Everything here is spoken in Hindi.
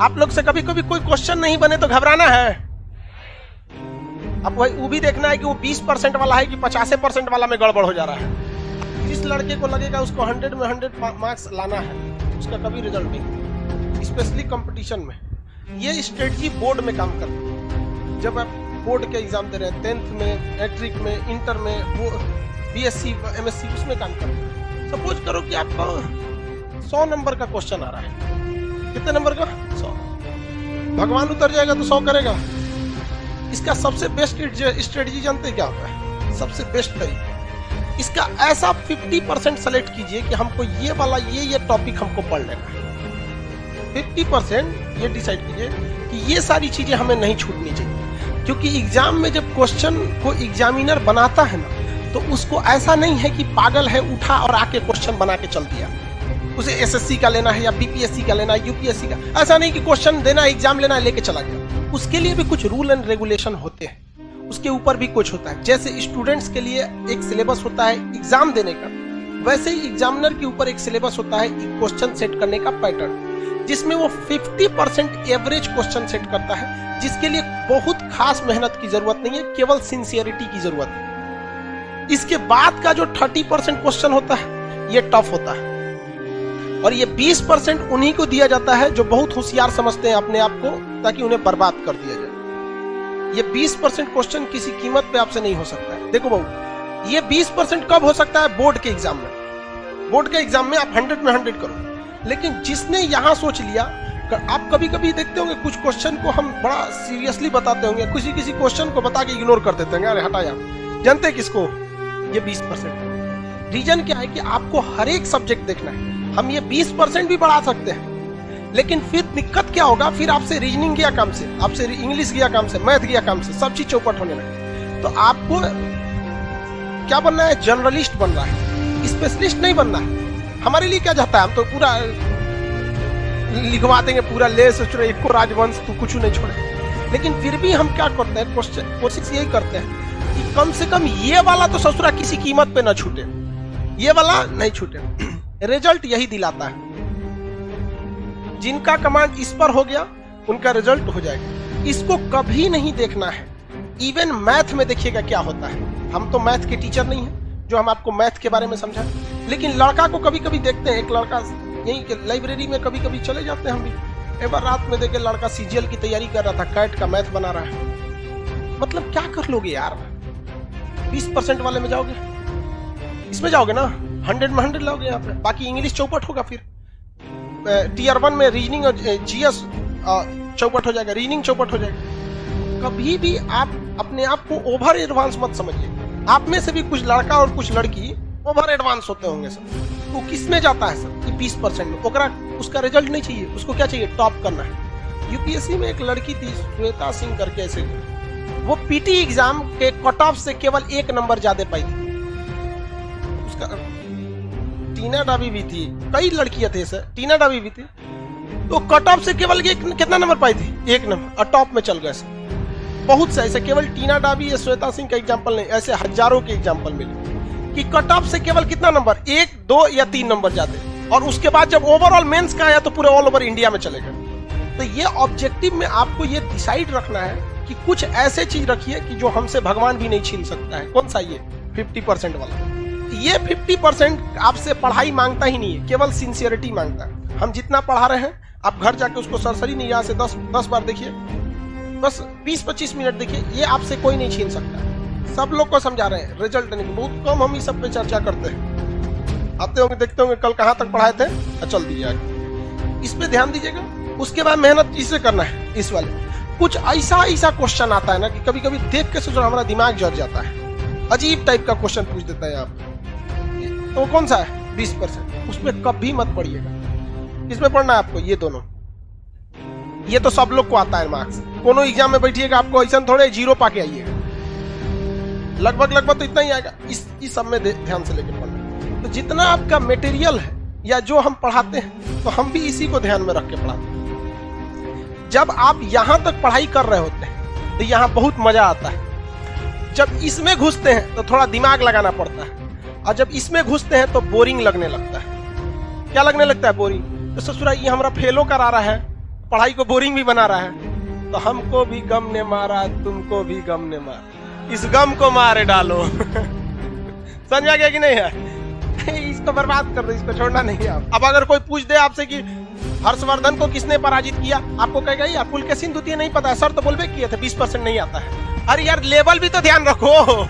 आप लोग से कभी कभी कोई क्वेश्चन नहीं बने तो घबराना है? अब वो भी देखना है कि वो 20% वाला है कि 50% वाला में गड़बड़ हो जा रहा है। जिस लड़के को लगेगा उसको 100 में 100 मार्क्स लाना है, उसका कभी रिजल्ट नहीं, स्पेशली कंपटीशन में। ये स्ट्रेटजी बोर्ड में काम करती है। जब आप बोर्ड के एग्जाम दे रहे हैं, 10th में, मैट्रिक में, इंटर में, वो बीएससी, एमएससी, उसमें काम करते हैं। सपोज करो कि आपको 100 नंबर का क्वेश्चन आ रहा है। कितने नंबर का? 100। भगवान उतर जाएगा तो 100 करेगा। इसका सबसे बेस्ट स्ट्रेटजी जानते क्या होता है? सबसे बेस्ट तरीका, इसका ऐसा 50% सेलेक्ट कीजिए कि हमको ये वाला ये टॉपिक हमको पढ़ लेना है। 50% ये डिसाइड कीजिए कि ये सारी चीजें हमें नहीं छूटनी चाहिए, क्योंकि एग्जाम में जब क्वेश्चन को एग्जामिनर बनाता है ना, तो उसको ऐसा नहीं है कि पागल है उठा और आके क्वेश्चन बना के चल दिया। उसे एसएससी का लेना है या बीपीएससी का लेना है, यूपीएससी का, ऐसा नहीं कि क्वेश्चन देना है, एग्जाम लेना है, लेके चला गया। उसके लिए भी कुछ रूल एंड रेगुलेशन होते हैं, उसके ऊपर भी कुछ होता है। जैसे स्टूडेंट्स के लिए एक सिलेबस होता है एग्जाम देने का, वैसे ही एग्जामिनर के ऊपर एक सिलेबस होता है क्वेश्चन सेट करने का पैटर्न, जिसमें वो 50% एवरेज क्वेश्चन सेट करता है, जिसके लिए बहुत खास मेहनत की जरूरत नहीं है, केवल सिंसियरिटी की जरूरत है। इसके बाद का जो 30% क्वेश्चन होता है, ये टफ होता है, और ये 20% उन्हीं को दिया जाता है जो बहुत होशियार समझते हैं अपने आप को, ताकि उन्हें बर्बाद कर दिया जाए। ये 20% क्वेश्चन किसी कीमत पे आपसे नहीं हो सकता है। देखो बहू, ये 20% कब हो सकता है? बोर्ड के एग्जाम में। बोर्ड के एग्जाम में आप 100 में 100 करो, लेकिन जिसने यहां सोच लिया, आप कभी कभी देखते होंगे कुछ क्वेश्चन को हम बड़ा सीरियसली बताते होंगे, किसी क्वेश्चन को बता के इग्नोर कर देते हैं, अरे हटा यार। जानते किसको? ये 20%। रीजन क्या है कि आपको हर एक सब्जेक्ट देखना है। हम ये 20% भी बढ़ा सकते हैं, लेकिन फिर दिक्कत क्या होगा? फिर आपसे रीजनिंग गया काम से, आपसे इंग्लिश गया काम से, मैथ गया काम से, सब चीज चौपट होने लगे। तो आपको क्या बनना है? जर्नलिस्ट बन रहा है, स्पेशलिस्ट नहीं बनना है। हमारे लिए क्या जाता है? हम तो पूरा लिखवा देंगे, पूरा ले सोच रहे एक को राजवंश, तू कुछ नहीं छोड़े। लेकिन फिर भी हम क्या करते हैं? कोशिश यही करते हैं कि कम से कम ये वाला तो ससुरा किसी कीमत पे ना छूटे, ये वाला नहीं छूटे। रिजल्ट यही दिलाता है। जिनका कमांड इस पर हो गया, उनका रिजल्ट हो जाएगा। इसको कभी नहीं देखना है। इवन मैथ में देखिएगा क्या होता है। हम तो मैथ के टीचर नहीं हैं जो हम आपको मैथ के बारे में समझाएं, लेकिन लड़का को कभी कभी देखते हैं। एक लड़का यहीं के लाइब्रेरी में कभी कभी चले जाते हैं हम भी। एक बार रात में देखे लड़का सीजीएल की तैयारी कर रहा था, कैट का मैथ बना रहा है। मतलब क्या कर लोगे यार? 20% वाले में जाओगे, इसमें जाओगे ना, 100 में 100 लाओगे यहाँ पे। बाकी इंग्लिश चौपट होगा। फिर टीयर 1 में रीजनिंग और जीएस चौपट हो जाएगा, रीजनिंग चौपट हो जाएगा। कभी भी आप अपने आप को ओवर एडवांस मत समझिए। आप में से भी कुछ लड़का और कुछ लड़की ओवर एडवांस होते होंगे सब। तो किस में जाता है सब? 20% में। उसका रिजल्ट नहीं चाहिए, उसको क्या चाहिए? टॉप करना है। यूपीएससी में एक लड़की थी, श्वेता सिंह करके, ऐसे वो पीटी एग्जाम के कट ऑफ से केवल 1 नंबर ज्यादा पाई थी। उसका टीना डाबी भी थी, कई लड़कियां थे सर, टीना डाबी भी थी। तो कट ऑफ से केवल कितना नंबर पाई थी? 1 नंबर, और टॉप में चल गए सर। बहुत से ऐसे, केवल टीना डाबी या श्वेता सिंह का एग्जाम्पल नहीं, ऐसे हजारों के एग्जाम्पल मिले कि कट ऑफ से केवल कितना नंबर, 1, 2 या 3 नंबर जाते, और उसके बाद जब ओवरऑल मेंस का आया तो पूरे ऑल ओवर इंडिया में चले गए। तो ये ऑब्जेक्टिव में आपको ये डिसाइड रखना है कि कुछ ऐसे चीज रखिए कि जो हमसे भगवान भी नहीं छीन सकता है। कौन सा? ये 50% वाला। ये 50% आपसे पढ़ाई मांगता ही नहीं है, केवल सिंसियरिटी मांगता है। हम जितना पढ़ा रहे हैं, आप घर जाके उसको सरसरी नहीं, यहाँ से 10 बार देखिए, बस 20-25 मिनट देखिए, ये आपसे कोई नहीं छीन सकता। सब लोग को समझा रहे हैं, रिजल्ट नहीं। बहुत कम हम इस सब पे चर्चा करते हैं। आते होंगे, देखते होंगे कल कहाँ तक पढ़ाए थे, चल दीजिए आगे। इस पे ध्यान दीजिएगा। उसके बाद मेहनत इसे करना है। इस वाले कुछ ऐसा क्वेश्चन आता है ना कि कभी कभी देख के सोचो हमारा दिमाग जल जाता है। अजीब टाइप का क्वेश्चन पूछ देता है आप। तो कौन सा है? 20%। उसमें कभी मत पढ़िएगा। इसमें पढ़ना है आपको ये दोनों। ये तो सब लोग को आता है मार्क्स। कोनो एग्जाम में बैठिएगा, आपको ऐसा थोड़े 0 पाके आइएगा, लगभग तो इतना ही आएगा। इस सब में ध्यान से लेके पढ़ना। तो जितना आपका मटेरियल है या जो हम पढ़ाते हैं, तो हम भी इसी को ध्यान में रख के पढ़ाते हैं। जब आप यहां तक पढ़ाई कर रहे होते हैं तो यहाँ बहुत मजा आता है। जब इसमें घुसते हैं तो थोड़ा दिमाग लगाना पड़ता है, और जब इसमें घुसते हैं तो बोरिंग लगने लगता है। क्या लगने लगता है? बोरिंग। तो ससुरा ये हमारा फेलो करा रहा है, पढ़ाई को बोरिंग भी बना रहा है। तो हमको भी गम ने मारा, तुमको भी गम ने मारा, इस गम को मारे डालो। समझ आ गया कि नहीं है? इसको बर्बाद कर दो, इसको छोड़ना नहीं है। अब अगर कोई पूछ दे आपसे कि हर्षवर्धन को किसने पराजित किया, आपको कहेगा यार पुलकेशिन द्वितीय नहीं पता है सर, तो बोलबे किए थे 20% नहीं आता है। अरे यार लेवल भी तो ध्यान रखो।